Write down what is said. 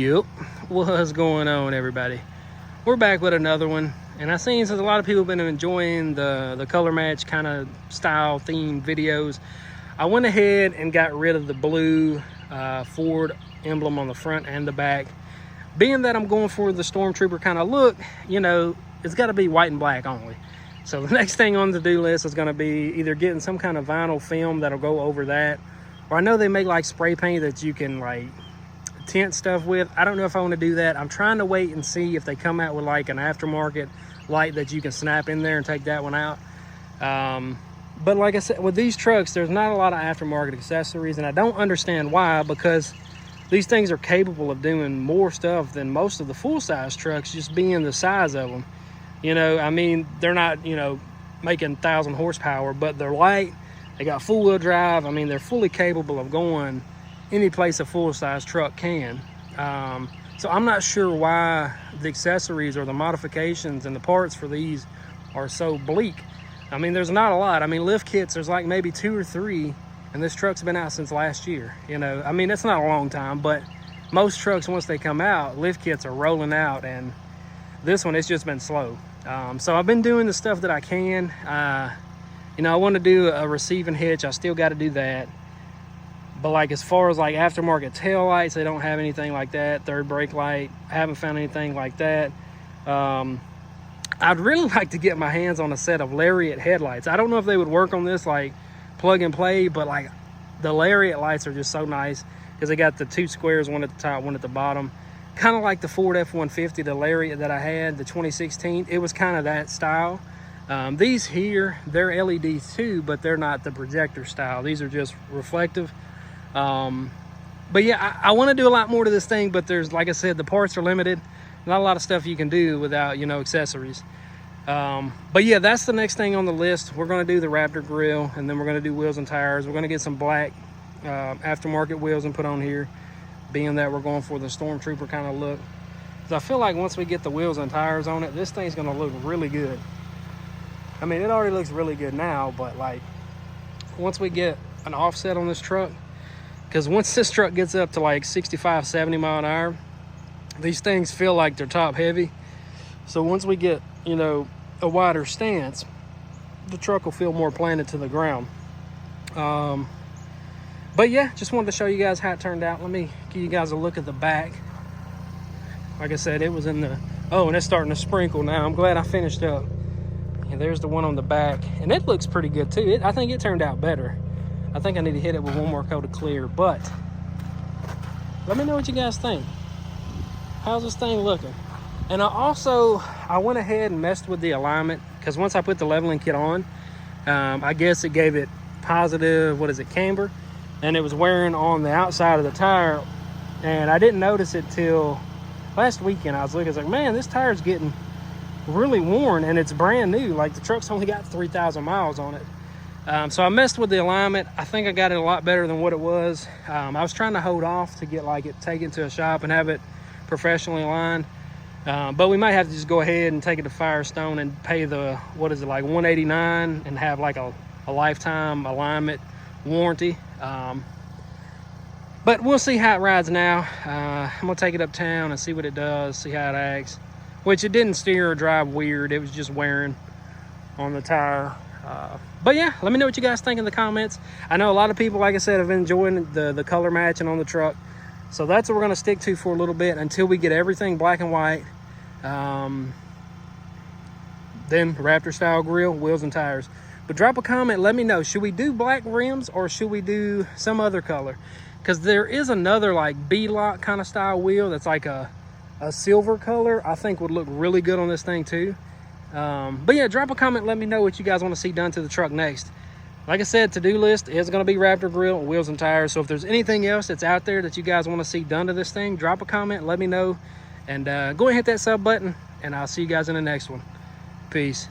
Yep, what's going on, everybody? We're back with another one, and I've seen since a lot of people have been enjoying the color match kind of style themed videos, I went ahead and got rid of the blue Ford emblem on the front and the back. Being that I'm going for the Stormtrooper kind of look, you know, it's got to be white and black only. So the next thing on the to-do list is going to be either getting some kind of vinyl film that'll go over that, or I know they make like spray paint that you can like tint stuff with. I don't know if I want to do that. I'm trying to wait and see if they come out with like an aftermarket light that you can snap in there and take that one out. But like I said, with these trucks, there's not a lot of aftermarket accessories, and I don't understand why, because these things are capable of doing more stuff than most of the full-size trucks, just being the size of them. You know, I mean, they're not, you know, making 1,000 horsepower, but they're light. They got full-wheel drive. I mean, they're fully capable of going any place a full-size truck can. So I'm not sure why the accessories or the modifications and the parts for these are so bleak. I mean, there's not a lot. I mean, lift kits, there's like maybe 2 or 3, and this truck's been out since last year. You know, I mean, that's not a long time, but most trucks, once they come out, lift kits are rolling out, and this one, it's just been slow. So I've been doing the stuff that I can. You know, I want to do a receiving hitch. I still got to do that. But like as far as like aftermarket tail lights, they don't have anything like that. Third brake light, I haven't found anything like that. I'd really like to get my hands on a set of Lariat headlights. I don't know if they would work on this like plug and play, but like the Lariat lights are just so nice because they got the 2 squares, one at the top, one at the bottom. Kind of like the Ford F-150, the Lariat that I had, the 2016. It was kind of that style. These here, they're LEDs too, but they're not the projector style. These are just reflective. But yeah, I want to do a lot more to this thing, but there's, like I said, the parts are limited. Not a lot of stuff you can do without, you know, accessories. But yeah, that's the next thing on the list. We're going to do the Raptor grill, and then we're going to do wheels and tires. We're going to get some black aftermarket wheels and put on here, being that we're going for the Stormtrooper kind of look. Because I feel like once we get the wheels and tires on it, this thing's going to look really good. I mean, it already looks really good now, but like once we get an offset on this truck, because once this truck gets up to like 65, 70 mile an hour, these things feel like they're top heavy. So once we get, you know, a wider stance, the truck will feel more planted to the ground. But yeah, just wanted to show you guys how it turned out. Let me give you guys a look at the back. Like I said, it was in the, oh, and it's starting to sprinkle now. I'm glad I finished up. And there's the one on the back, and it looks pretty good too. I think it turned out better. I think I need to hit it with one more coat of clear, but let me know what you guys think. How's this thing looking? And I went ahead and messed with the alignment, because once I put the leveling kit on, I guess it gave it positive, what is it, camber, and it was wearing on the outside of the tire, and I didn't notice it till last weekend. I was looking, I was like, man, this tire's getting really worn, and it's brand new. Like, the truck's only got 3,000 miles on it. So I messed with the alignment. I think I got it a lot better than what it was. I was trying to hold off to get like it taken to a shop and have it professionally aligned. But we might have to just go ahead and take it to Firestone and pay the, what is it, like $189, and have like a lifetime alignment warranty. But we'll see how it rides now. I'm gonna take it uptown and see what it does, see how it acts. Which it didn't steer or drive weird. It was just wearing on the tire. But yeah, let me know what you guys think in the comments. I know a lot of people, like I said, have been enjoying the color matching on the truck. So that's what we're going to stick to for a little bit until we get everything black and white. Then Raptor style grill, wheels and tires. But drop a comment, let me know, should we do black rims or should we do some other color? Because there is another like B-lock kind of style wheel that's like a silver color. I think would look really good on this thing too. But yeah, drop a comment, let me know what you guys want to see done to the truck next. Like I said, to-do list is going to be Raptor grill, wheels and tires. So if there's anything else that's out there that you guys want to see done to this thing, drop a comment, let me know, and go ahead and hit that sub button, and I'll see you guys in the next one. Peace.